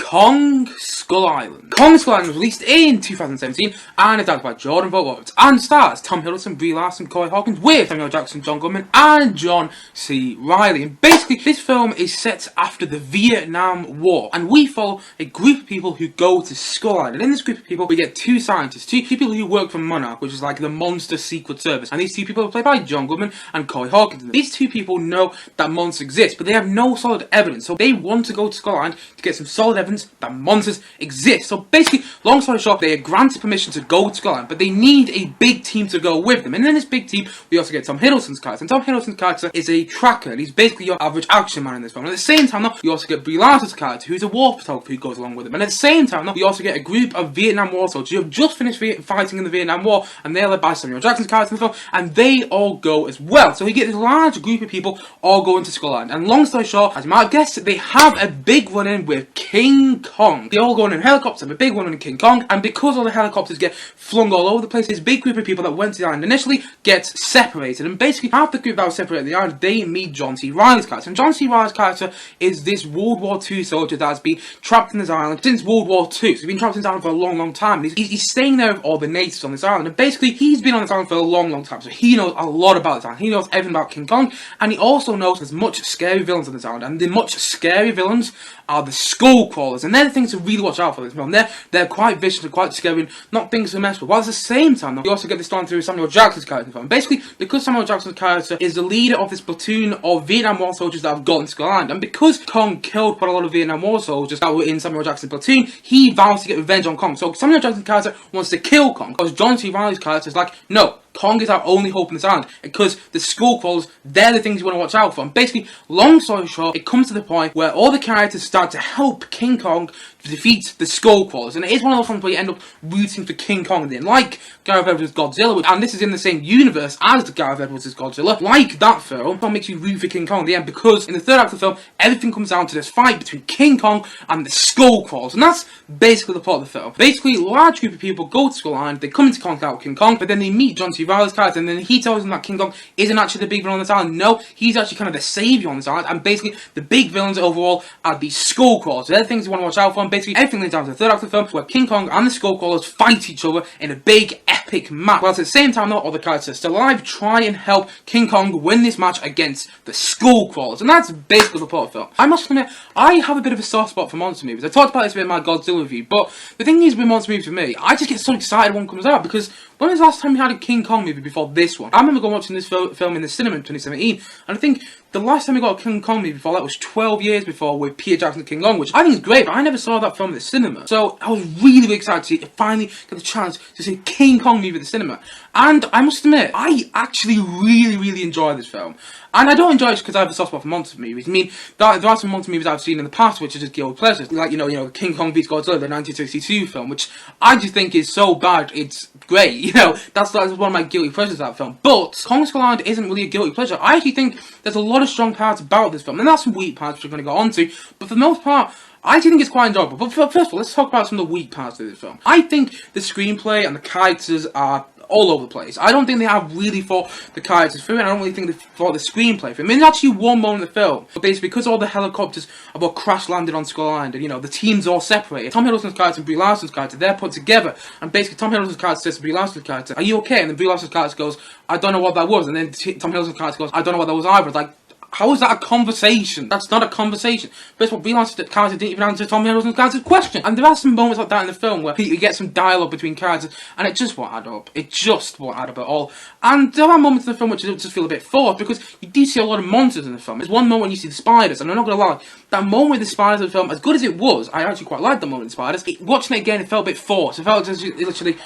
Kong Skull Island. Kong Skull Island was released in 2017 and is directed by Jordan Vogt-Roberts and stars Tom Hiddleston, Brie Larson, Hawkins, with Samuel Jackson, John Goodman and John C. Reilly. And basically this film is set after the Vietnam War and we follow a group of people who go to Skull Island. And in this group of people we get two scientists, two people who work for Monarch, which is like the monster secret service, and these two people are played by John Goodman and Hawkins. These two people know that monsters exist, but they have no solid evidence, so they want to go to Skull Island to get some solid evidence that monsters exist. So basically, long story short, they are granted permission to go to Skull Island, but they need a big team to go with them. And in this big team, we also get Tom Hiddleston's character. And Tom Hiddleston's character is a tracker, and he's basically your average action man in this film. And at the same time, though, we also get Brie Larson's character, who's a war photographer who goes along with him. And at the same time, though, we also get a group of Vietnam War soldiers who have just finished fighting in the Vietnam War, and they're led by Samuel Jackson's character in the film, and they all go as well. So we get this large group of people all going to Skull Island. And long story short, as you might have guessed, they have a big run-in with King Kong. They all go in helicopters, have a big one in King Kong, and because all the helicopters get flung all over the place, this big group of people that went to the island initially gets separated. And basically, half the group that was separated at the island, they meet John C. Reilly's character. And John C. Reilly's character is this World War II soldier that has been trapped in this island since World War II. So he's been trapped in this island for a long, long time. He's staying there with all the natives on this island. And basically, he's been on this island for a long, long time. So he knows a lot about this island. He knows everything about King Kong. And he also knows there's much scary villains on this island. And the much scary villains are the skull crawlers. And they're the things to really watch out for this film. They're quite vicious and quite scary and not things to mess with. While at the same time, though, you also get this done through Samuel Jackson's character in the film. Basically, because Samuel Jackson's character is the leader of this platoon of Vietnam War soldiers that have gotten to Skull Island, and because Kong killed quite a lot of Vietnam War soldiers that were in Samuel Jackson's platoon, he vows to get revenge on Kong. So Samuel Jackson's character wants to kill Kong, because John C. Reilly's character is like, no, Kong is our only hope in this island, because the skull crawlers, they're the things you want to watch out for. And basically, long story short, it comes to the point where all the characters start to help King Kong defeat the skull crawlers. And it is one of those ones where you end up rooting for King Kong in the end. Like Gareth Edwards' Godzilla, and this is in the same universe as the Gareth Edwards' Godzilla. Like that film, it makes you root for King Kong in the end, because in the third act of the film, everything comes down to this fight between King Kong and the skull crawlers. And that's basically the plot of the film. Basically, a large group of people go to Skull Island, they come into contact with King Kong, but then they meet John C. Reilly's character, and then he tells them that King Kong isn't actually the big villain on this island. No, he's actually kind of the saviour on this island, and basically, the big villains overall are the skull crawlers. So they're the things you want to watch out for, and basically, everything leads down to the third act of the film, where King Kong and the skull crawlers fight each other in a big, epic match. Whilst at the same time, though, all the characters still alive try and help King Kong win this match against the skull crawlers. And that's basically the plot of the film. I must admit, I have a bit of a soft spot for monster movies. I talked about this in my Godzilla review, but the thing is with monster movies for me, I just get so excited when one comes out, because when was the last time we had a King Kong movie before this one? I remember going watching this film in the cinema in 2017, and I think the last time we got a King Kong movie before that was 12 years before with Peter Jackson's King Kong, which I think is great, but I never saw that film in the cinema. So I was really, really excited to finally get the chance to see a King Kong movie at the cinema. And I must admit, I actually really, really enjoy this film. And I don't enjoy it because I have a soft spot for monster movies. I mean, there are some monster movies I've seen in the past which are just guilty pleasures. Like, you know, King Kong vs Godzilla, the 1962 film, which I just think is so bad, it's great. You know, that's one of my guilty pleasures of that film. But Kong Skull Island isn't really a guilty pleasure. I actually think there's a lot of strong parts about this film. And there's some weak parts which we're going to go on to. But for the most part, I actually think it's quite enjoyable. But first of all, let's talk about some of the weak parts of this film. I think the screenplay and the characters are all over the place. I don't think they have really thought the characters through, and I don't really think they thought the screenplay through. I mean, there's actually one moment in the film, but basically because all the helicopters have all crash landed on Skull Island, and you know, the teams are all separated. Tom Hiddleston's character and Brie Larson's character, they're put together, and basically Tom Hiddleston's character says to Brie Larson's character, "Are you okay?" And then Brie Larson's character goes, "I don't know what that was," and then Tom Hiddleston's character goes, "I don't know what that was either." It's like, how is that a conversation? That's not a conversation. First of all, Brie Larson's character didn't even answer Tom Hiddleston's character's question. And there are some moments like that in the film where you get some dialogue between characters, and it just won't add up. It just won't add up at all. And there are moments in the film which just feel a bit forced, because you do see a lot of monsters in the film. There's one moment when you see the spiders, and I'm not going to lie, that moment with the spiders in the film, as good as it was, I actually quite liked the moment with the spiders. Watching it again, it felt a bit forced. It felt just literally,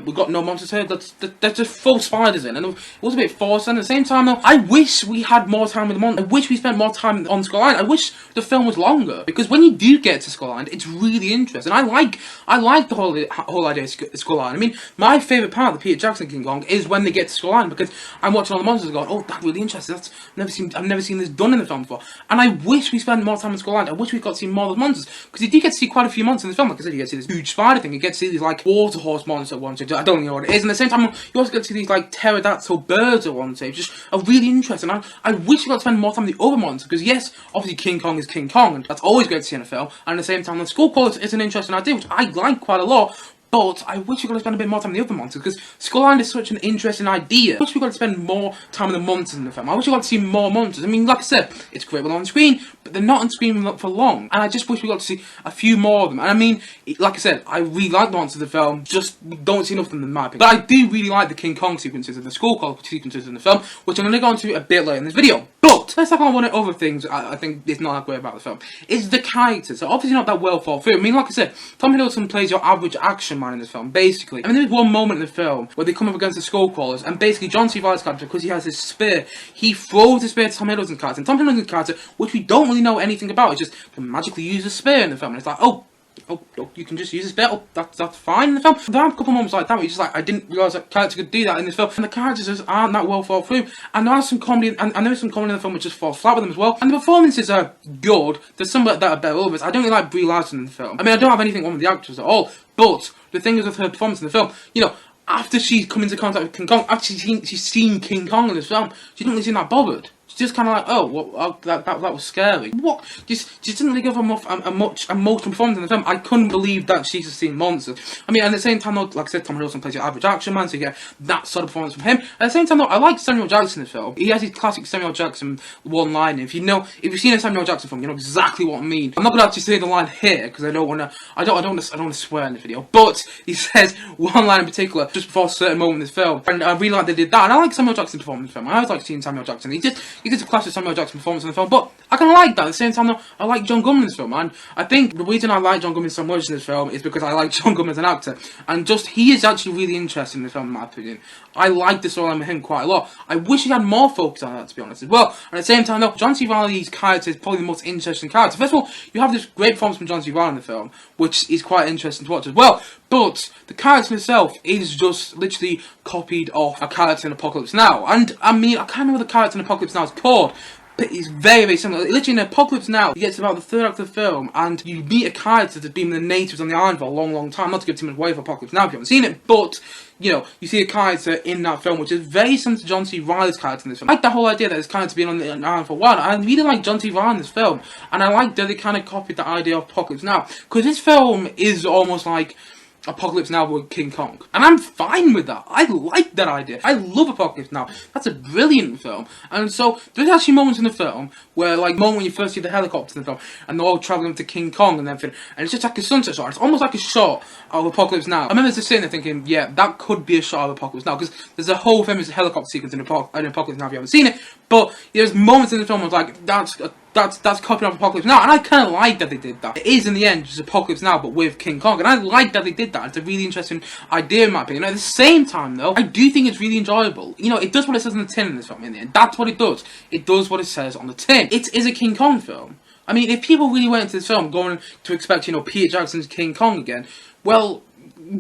we've got no monsters here, there's just full spiders in. And it was a bit forced, and at the same time though, I wish we had more time with the monsters. I wish we spent more time on Skull Island. I wish the film was longer, because when you do get to Skull Island, it's really interesting. I like the whole idea of Skull Island. I mean, my favourite part of the Peter Jackson King Kong is when they get to Skull Island, because I'm watching all the monsters and going, oh, that's really interesting. I've never seen this done in the film before. And I wish we spent more time on Skull Island. I wish we got to see more of those monsters, because you do get to see quite a few monsters in the film. Like I said, you get to see this huge spider thing, you get to see these like water horse monsters at one stage. I don't know what it is. And at the same time, you also get to see these like pterodactyl birds at one stage, just are really interesting. I wish we got to spend more time with the other monsters, because yes, obviously King Kong is King Kong, and that's always great to see in a film, and at the same time, the Skull Crawlers is an interesting idea, which I like quite a lot. But I wish we got to spend a bit more time with the other monsters, because Skull Island is such an interesting idea. I wish we got to spend more time with the monsters in the film. I wish we got to see more monsters. I mean, like I said, it's great when they're on screen, but they're not on screen for long. And I just wish we got to see a few more of them. And I mean, like I said, I really like the monsters of the film, just don't see enough of them in my opinion. But I do really like the King Kong sequences and the Skull Crawler sequences in the film, which I'm going to go into a bit later in this video. But let's talk about one of the other things I think is not that great about the film. Is the characters. So obviously not that well thought through. I mean, like I said, Tom Hiddleston plays your average action man in this film, basically. I mean, there's one moment in the film where they come up against the Skull Crawlers, and basically John C. Reilly's character, because he has his spear, he throws the spear to Tom Hiddleston's character. And Tom Hiddleston's character, which we don't really know anything about, is just can magically use a spear in the film. And it's like, oh, you can just use a spear. Oh, that's fine in the film. There are a couple moments like that where you're just like, I didn't realise that character could do that in this film. And the characters just aren't that well thought through. And there are some comedy, and there is some comedy in the film which just falls flat with them as well. And the performances are good. There's some that are better than others. I don't really like Brie Larson in the film. I mean, I don't have anything wrong with the actors at all. But the thing is with her performance in the film, you know, after she's come into contact with King Kong, after she's seen King Kong in this film, she didn't really seem that bothered. Just kind of like, oh, well, that was scary. What? Just didn't really give her a much emotional performance in the film. I couldn't believe that she's just seen monsters. I mean, at the same time, though, like I said, Tom Hiddleston plays your average action man, so you get that sort of performance from him. At the same time, though, I like Samuel Jackson in the film. He has his classic Samuel Jackson one-line. If you've seen a Samuel Jackson film, you know exactly what I mean. I'm not gonna actually say the line here because I don't want to swear in the video. But he says one line in particular just before a certain moment in this film, and I really like they did that. And I like Samuel Jackson's performance in the film. I always like seeing Samuel Jackson. He did a classic Samuel Jackson performance in the film, but I kind of like that. At the same time, though, I like John Goodman in this film, and I think the reason I like John Goodman so much in this film is because I like John Goodman as an actor, and just he is actually really interesting in the film, in my opinion. I like the storyline with him quite a lot. I wish he had more focus on that, to be honest, as well. And at the same time, though, John C. Reilly's character is probably the most interesting character. First of all, you have this great performance from John C. Reilly in the film, which is quite interesting to watch as well. But the character itself is just literally copied off a character in Apocalypse Now. And I mean, I can't remember what the character in Apocalypse Now is called, but it's very, very similar. Literally in Apocalypse Now, you get to about the third act of the film, and you meet a character that's been with the natives on the island for a long, long time. Not to give too much away for Apocalypse Now if you haven't seen it, but you know, you see a character in that film which is very similar to John C. Reilly's character in this film. I like the whole idea that this character's been on the island for a while. I really like John C. Reilly in this film, and I like that they kind of copied that idea of Apocalypse Now, because this film is almost like Apocalypse Now with King Kong, and I'm fine with that. I like that idea. I love Apocalypse Now. That's a brilliant film. And so there's actually moments in the film where, like, moment when you first see the helicopters in the film, and they're all traveling to King Kong and everything, and it's just like a sunset shot. It's almost like a shot of Apocalypse Now. I remember just sitting there thinking, yeah, that could be a shot of Apocalypse Now, because there's a whole famous helicopter sequence in Apocalypse Now if you haven't seen it. But there's moments in the film where I was like, that's copying off Apocalypse Now, and I kind of like that they did that. It is, in the end, just Apocalypse Now, but with King Kong, and I like that they did that. It's a really interesting idea, in my opinion. At the same time, though, I do think it's really enjoyable. You know, it does what it says on the tin in this film, in the end. That's what it does. It does what it says on the tin. It is a King Kong film. I mean, if people really went into this film going to expect, you know, Peter Jackson's King Kong again, well,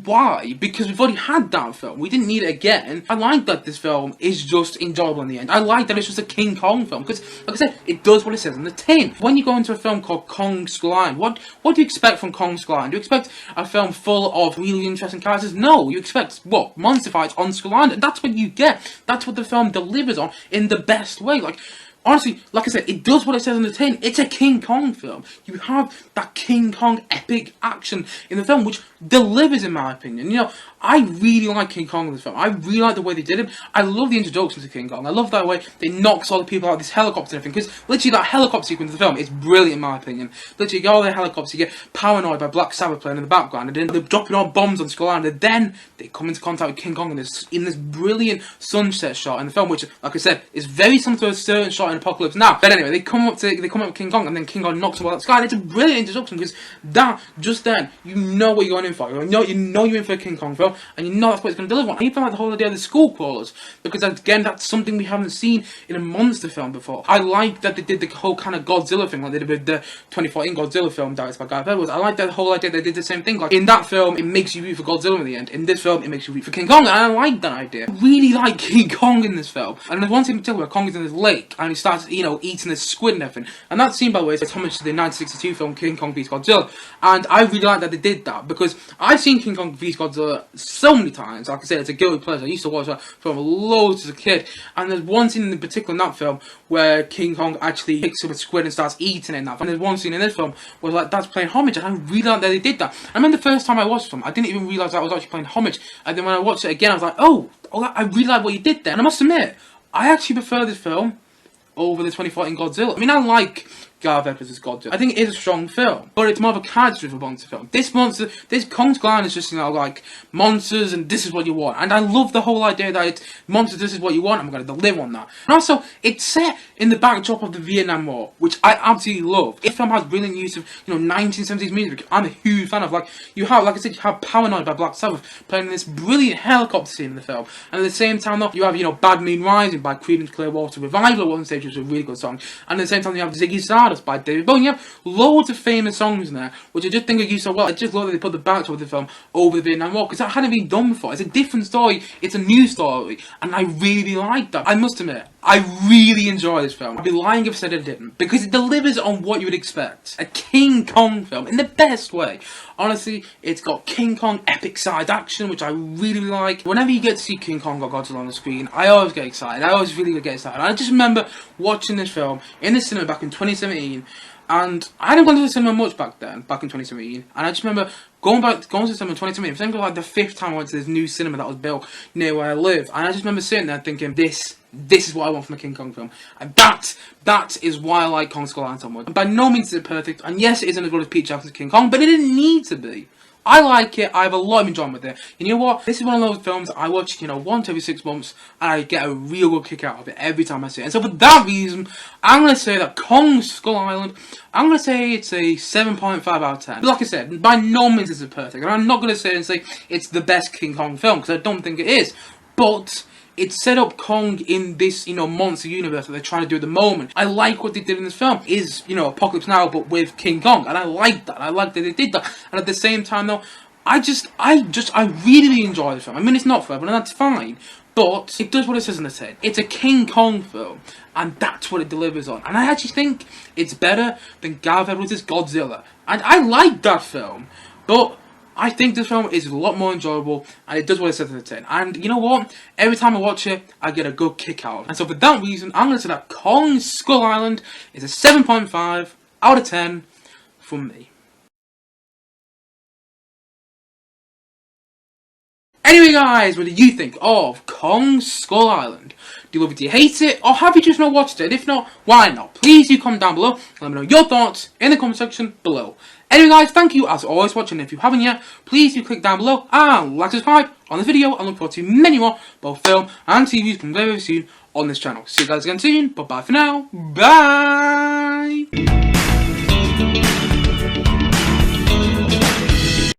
why? Because we've already had that film. We didn't need it again. I like that this film is just enjoyable in the end. I like that it's just a King Kong film, because, like I said, it does what it says on the tin. When you go into a film called Kong Skull Island, what do you expect from Kong Skull Island? Do you expect a film full of really interesting characters? No, you expect, what? Monster fights on Skull Island. And that's what you get. That's what the film delivers on in the best way. Like, honestly, like I said, it does what it says on the tin. It's a King Kong film. You have that King Kong epic action in the film, which delivers, in my opinion. You know, I really like King Kong in this film. I really like the way they did him. I love the introduction to King Kong. I love that way they knocks all the people out of this helicopter and everything, because literally that helicopter sequence of the film is brilliant, in my opinion. Literally, you get all the helicopters, you get Paranoid by Black Sabbath playing in the background, and then they're dropping all bombs on Skull Island, and then they come into contact with King Kong in this brilliant sunset shot in the film, which, like I said, is very similar to a certain shot in Apocalypse Now. But anyway, they come up with King Kong, and then King Kong knocks him out of the sky, and it's a brilliant introduction, because that, just then, you know what you're going in for. You know you're in for a King Kong film, and you know that's what it's going to deliver on. I even like the whole idea of the Skull Crawlers, because again, that's something we haven't seen in a monster film before. I like that they did the whole kind of Godzilla thing, like they did with the 2014 Godzilla film directed by Guy Peppers. I like that whole idea they did the same thing. Like, in that film, it makes you root for Godzilla in the end. In this film, it makes you root for King Kong, and I like that idea. I really like King Kong in this film. And there's one scene in particular where Kong is in this lake, and he starts, you know, eating this squid and everything. And that scene, by the way, is homage to the 1962 film King Kong vs Godzilla. And I really like that they did that, because I've seen King Kong vs Godzilla so many times. Like I said, it's a guilty pleasure. I used to watch that film loads as a kid. And there's one scene in particular in that film where King Kong actually picks up a squid and starts eating it in that film. And there's one scene in this film where like that's playing homage, and I really like that they did that. I remember the first time I watched the film, I didn't even realise that I was actually playing homage. And then when I watched it again, I was like, oh, I really like what you did there. And I must admit, I actually prefer this film over the 2014 Godzilla. I mean, I like Garth Edwards' Godzilla. I think it is a strong film, but it's more of a character-driven monster film. This Kong Skull Island is just, you know, like, monsters and this is what you want. And I love the whole idea that it's monsters, this is what you want, I'm going to deliver on that. And also, it's set in the backdrop of the Vietnam War, which I absolutely love. This film has brilliant use of, you know, 1970s music, I'm a huge fan of. Like, you have, like I said, you have Paranoid by Black Sabbath playing this brilliant helicopter scene in the film. And at the same time, though, you have, you know, Bad Moon Rising by Creedence Clearwater Revival at one stage, which was a really good song. And at the same time, you have Ziggy Stardust by David Bowie. You have loads of famous songs in there, which I just think are used so well. I just love that they put the backdrop of the film over the Vietnam War, because that hadn't been done before. It's a different story, it's a new story, and I really like that. I must admit, I really enjoy this film. I'd be lying if I said I didn't, because it delivers on what you would expect. A King Kong film, in the best way. Honestly, it's got King Kong epic side action, which I really like. Whenever you get to see King Kong or Godzilla on the screen, I always get excited. I always really get excited. I just remember watching this film in the cinema back in 2017, and I hadn't gone to the cinema much back then, back in 2017, and I just remember going to the cinema in 2017. I think it was like the 5th time I went to this new cinema that was built near where I live, and I just remember sitting there thinking, this is what I want from a King Kong film, and that is why I like Kong Skull Island so much. And by no means is it perfect, and yes, it isn't as good as Pete Jackson's King Kong, but it didn't need to be. I like it, I have a lot of enjoyment with it. And you know what? This is one of those films I watch, you know, once every 6 months, and I get a real good kick out of it every time I see it. And so for that reason, I'm going to say that Kong Skull Island, I'm going to say it's a 7.5 out of 10. But like I said, by no means is it perfect. And I'm not going to say it's the best King Kong film, because I don't think it is. But it set up Kong in this, you know, monster universe that they're trying to do at the moment. I like what they did in this film. Is, you know, Apocalypse Now, but with King Kong, and I like that. I like that they did that. And at the same time, though, I really enjoy the film. I mean, it's not forever, and that's fine. But it does what it says in the tin. It's a King Kong film, and that's what it delivers on. And I actually think it's better than Garth Edwards' Godzilla. And I like that film, but I think this film is a lot more enjoyable, and it does what it says in the tin. And you know what? Every time I watch it, I get a good kick out of it. And so for that reason, I'm going to say that Kong Skull Island is a 7.5 out of 10 from me. Anyway guys, what do you think of Kong Skull Island? Do you love it, do you hate it, or have you just not watched it? And if not, why not? Please do comment down below and let me know your thoughts in the comment section below. Anyway guys, thank you as always for watching. If you haven't yet, please do click down below and like, subscribe on the video, and look forward to many more both film and TV reviews coming very soon on this channel. See you guys again soon, but bye for now, bye!